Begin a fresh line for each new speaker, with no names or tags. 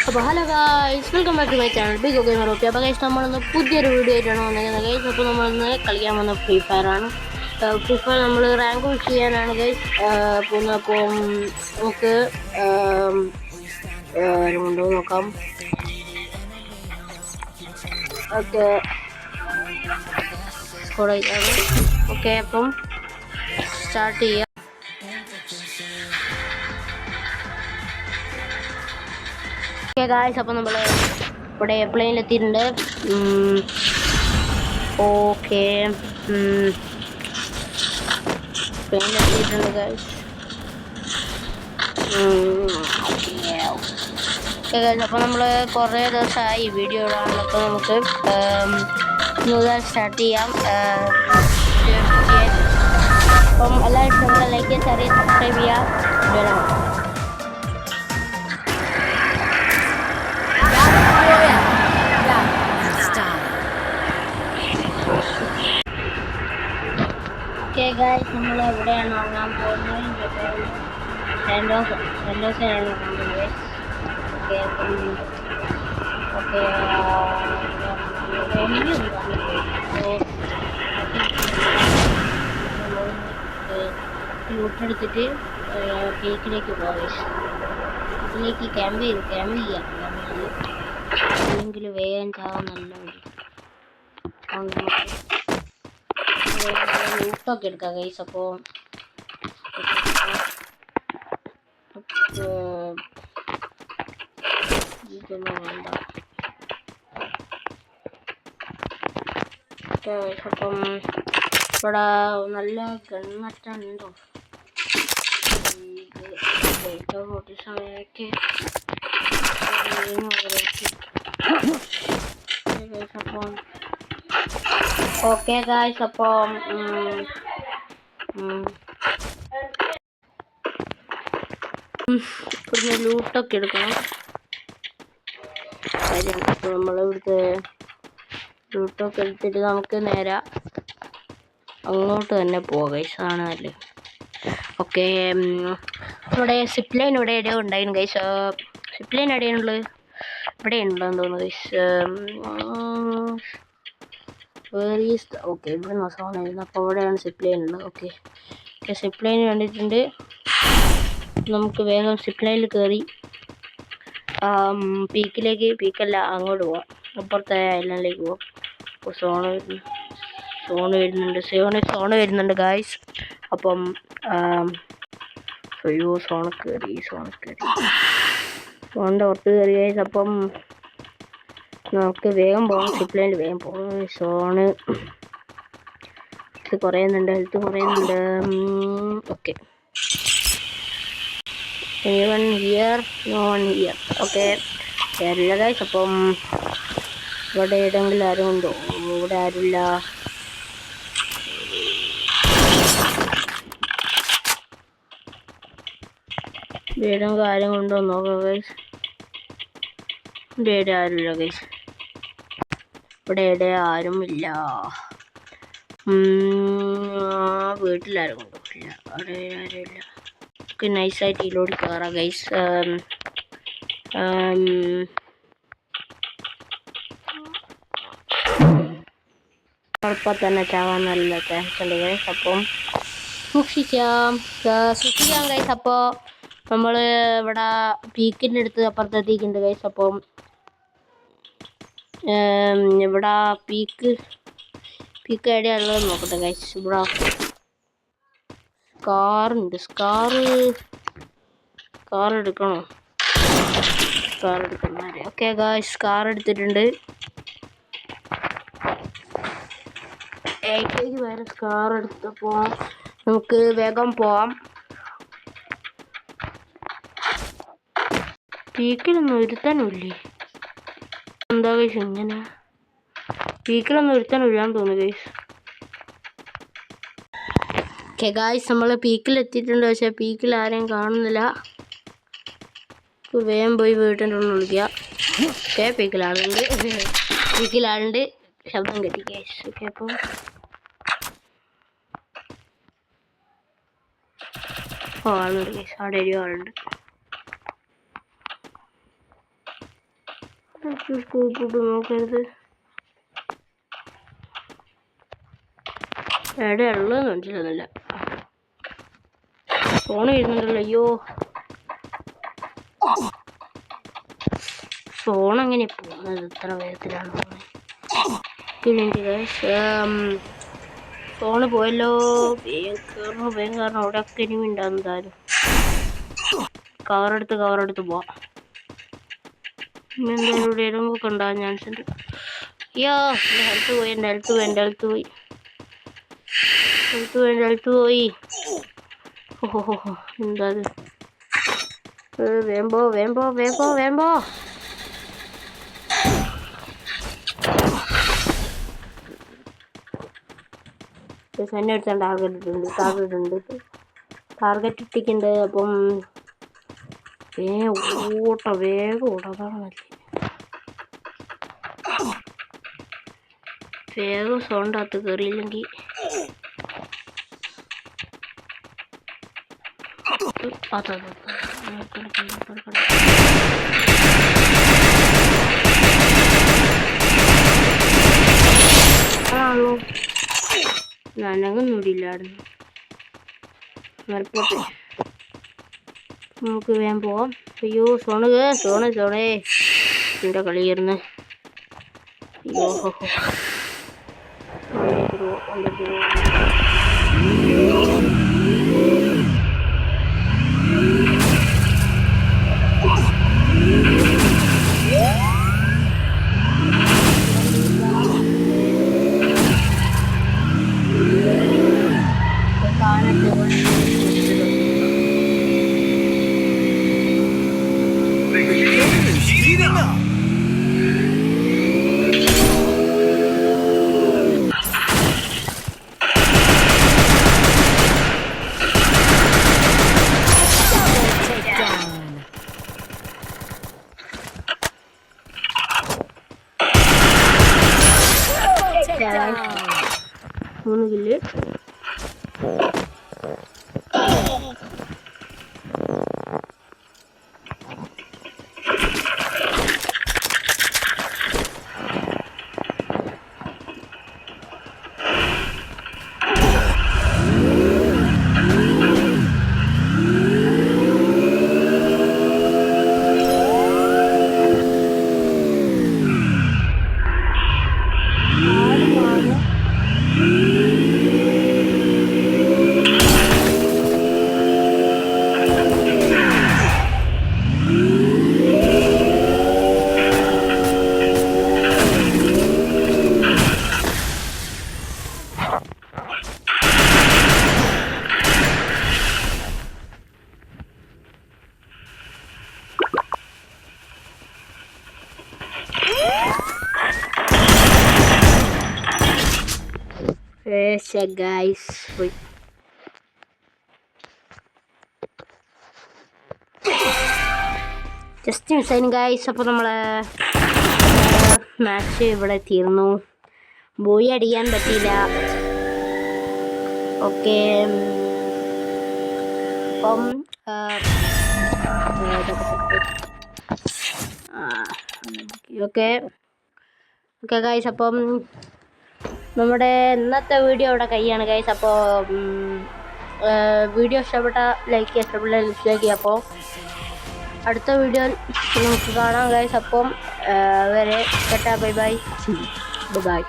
അപ്പോൾ hello guys, welcome back to my channel big gamer ഓപ്പി. അപ്പോൾ ഗൈസ് നമ്മളൊന്ന് പുതിയൊരു വീഡിയോ ആയിട്ടാണ് വന്നിരിക്കുന്നത് ഗൈസ്. അപ്പോൾ നമ്മളിന്ന് കളിക്കാൻ വന്ന ഫ്രീ ഫയർ ആണ്. ഫ്രീ ഫയർ നമ്മൾ റാങ്ക് പുഷ് ചെയ്യാനാണ് ഗൈസ് പോകുന്നത്. അപ്പോൾ നമുക്ക് കൊണ്ടു നോക്കാം. ഓക്കെ ഓക്കെ, അപ്പം സ്റ്റാർട്ട് ചെയ്യാം. ഓക്കെ ഗായ്സ്, അപ്പോൾ നമ്മൾ ഇവിടെ പ്ലെയിനിലെത്തിയിട്ടുണ്ട്. ഓക്കെ, പ്ലെയിനിലെത്തിയിട്ടുണ്ട് ഗായ്സ്. ഓക്കെ ഗായ്സ്, അപ്പോൾ നമ്മൾ കുറേ ദിവസമായി വീഡിയോ ഇടാണ്. അപ്പോൾ നമുക്ക് മുതൽ സ്റ്റാർട്ട് ചെയ്യാം. അപ്പം എല്ലാവരും നമ്മളെ ലൈക്ക് ഷെയർ സബ്സ്ക്രൈബ് ചെയ്യാം. ഓക്കെ ഗായ്സ്, നമ്മൾ എവിടെയാണ് വാങ്ങാൻ പോകുന്നത്? സെൻഡോസിനാണ് വാങ്ങുന്നത്. ഓക്കെ ഓക്കെ ലൂട്ടെടുത്തിട്ട് കേക്കിലേക്ക് പോകാം. ഇതിലേക്ക് ക്യാമ്പ് ചെയ്യാം. അല്ലെങ്കിൽ വേഗം ചാവാൻ നല്ല ലൂട്ടൊക്കെ എടുക്കാം ഗൈസ്. അപ്പോൾ ഇതൊന്നും വേണ്ട. അപ്പം ഇവിടെ നല്ല ഗണ്ണറ്റുണ്ടോ? ഓട്ടി സമയമൊക്കെ അപ്പം ഓക്കെ ഗായ്സ്, അപ്പം ഇവിടുന്ന് ലൂട്ടൊക്കെ എടുക്കണം. നമ്മളിവിടുത്തെ ലൂട്ടൊക്കെ എടുത്തിട്ട് നമുക്ക് നേരെ അങ്ങോട്ട് തന്നെ പോകാം ഗൈസ്. ആണ് നല്ലത്. ഓക്കെ, ഇവിടെ സിപ്പ് ലൈൻ ഇവിടെ എവിടെയോ ഉണ്ടായിരുന്നു ഗൈസ്. Zip line എവിടെയാണുള്ളത്? ഇവിടെ ഉണ്ടെന്ന് തോന്നുന്നു ഗൈസ്. ഓക്കെ, ഇവിടെ സോൺ ആയിരുന്നു. അപ്പോൾ അവിടെയാണ് സിപ്പ് ലൈൻ ഉള്ളത്. ഓക്കെ, സിപ്പ് ലൈൻ കണ്ടിട്ടുണ്ട്. നമുക്ക് വേഗം സിപ്പ് ലൈനിൽ കയറി പീക്കല്ല അങ്ങോട്ട് പോവാം. അപ്പുറത്തെ ഐലൻഡിലേക്ക് പോവാം. അപ്പോൾ സോണ് വരുന്നുണ്ട് ഗായ്സ്. അപ്പം സോണ് കയറി സോണിൻ്റെ പുറത്ത് കയറി ഗായ്സ്. അപ്പം നമുക്ക് വേഗം പോകാം. സിപ്പ് ലൈനിൽ വേഗം പോകാം. സോണ് കുറയുന്നുണ്ട്, ഹെൽത്ത് കുറയുന്നുണ്ട്. Okay, one here, no one here. Okay, കേറില്ല ഗൈസ്. അപ്പം ഇവിടെ എവിടെയെങ്കിലും ആരും ഉണ്ടോ? ഇവിടെ ആരുമില്ല. വീടും ആരും കൊണ്ടോ നോക്കാം ഗൈസ്. ഇവിടെ ആരുമില്ല ഗൈസ്. ഇവിടെ ആരും ഇല്ല. വീട്ടിലാരും കൊണ്ടുപോയില്ല. അവിടെ ആരുമില്ല. നമുക്ക് നൈസായിട്ട് ഇതിലോട്ട് കയറാം ഗൈസ്. ഇപ്പം തന്നെ ചാവാൻ നല്ല ചാൻസ് ഉണ്ട് ഗൈസ്. അപ്പം സൂക്ഷിക്കാം ഗൈസ്. അപ്പോൾ നമ്മൾ ഇവിടെ പീക്കിൻ്റെ അടുത്ത് അപ്പുറത്തെത്തിയിട്ടുണ്ട് ഗൈസ്. അപ്പം ഇവിടെ പീക്ക് എവിടെയുള്ളത് നോക്കട്ടെ ഗൈസ്. ഇവിടെ സ്കാറുണ്ട്. സ്കാർ എടുക്കണോ? സ്കാർ എടുക്കുന്നവരെ. ഓക്കെ ഗൈസ്, സ്കാർ എടുത്തിട്ടുണ്ട്. ഏറ്റവും വേറെ സ്കാർ എടുത്തപ്പോൾ നമുക്ക് വേഗം പോവാം. പീക്കിലൊന്നും ഒരുത്താനില്ലേ? എന്താ ഗൈസ് ഇങ്ങനെ? പീക്കിലൊന്നും ഒരുത്താനില്ലാന്ന് തോന്നുന്നു ഗൈസ്. ഓക്കെ ഗായ്സ്, നമ്മൾ പീക്കിലെത്തിയിട്ടുണ്ട്. പക്ഷേ പീക്കിൽ ആരെയും കാണുന്നില്ല. വേഗം പോയി വീട്ടിൻ്റെ ഉള്ളിൽ വിളിക്കുക. ഓക്കെ, പീക്കിലാളുണ്ട്. ശബ്ദം കെട്ടി ഗൈസ്. ഓക്കെ, അപ്പോൾ ആളുണ്ട് ഗൈസ്. അവിടെ ഒരു ആളുണ്ട്. നോക്കരുത്. എവിടെ ഉള്ളതെന്ന് മനസ്സിലാകുന്നില്ല. ഫോൺ വരുന്നുണ്ടല്ലോ. അയ്യോ, ഫോൺ എങ്ങനെ പോകുന്നത്? ഇത്ര വേഗത്തിലാണ് പോകുന്നത്. ഫോണ് പോയല്ലോ. വേഗം കാരണം അവിടെ ഒക്കെ ഇനിമി ഉണ്ടാകും. എന്തായാലും കവറെടുത്ത് പോവാം. എന്തായാലും ഇവിടെ എരുമ്പൊക്കെ ഉണ്ടാകാൻ ചാൻസ് ഉണ്ട്. അയ്യോ, എൻ്റെ ഹെൽത്ത് പോയി. ഓഹോ, എന്താ വേമ്പോ. എന്നെ എടുത്താൽ ടാർഗറ്റ് ഇട്ടിട്ടുണ്ട്. അപ്പം വേഗം ഓട. അതാണ് നല്ലത്. വേഗം സൗണ്ടകത്ത് കയറിയില്ലെങ്കിൽ ആണോ, നനങ്ങൊന്നുമില്ലായിരുന്നു. മലപ്പോട്ടെ, നമുക്ക് വേഗം പോവാം. അയ്യോ, സോണേ എൻ്റെ കളിയായിരുന്നു. അയ്യോ, മൂന്നില് ഗൈസ് പോയി. ജസ്റ്റ് മിസ്സായിരുന്നു ഗൈസ്. അപ്പോൾ നമ്മളെ മാച്ച് ഇവിടെ തീർന്നു. ബോയി അടിക്കാൻ പറ്റിയില്ല. ഓക്കെ, അപ്പം ഓക്കെ ഗൈസ്, അപ്പം നമ്മുടെ ഇന്നത്തെ വീഡിയോ ഇവിടെ കഴിയാണ് ഗൈസ്. അപ്പോൾ വീഡിയോ ഇഷ്ടപ്പെട്ട ലൈക്ക് ചെയ്യുക, ഇഷ്ടപ്പെട്ട ഡിസ്ലൈക്ക് ചെയ്യുക. അപ്പോൾ അടുത്ത വീഡിയോ നമുക്ക് കാണാം ഗൈസ്. അപ്പം വരെ ബൈ.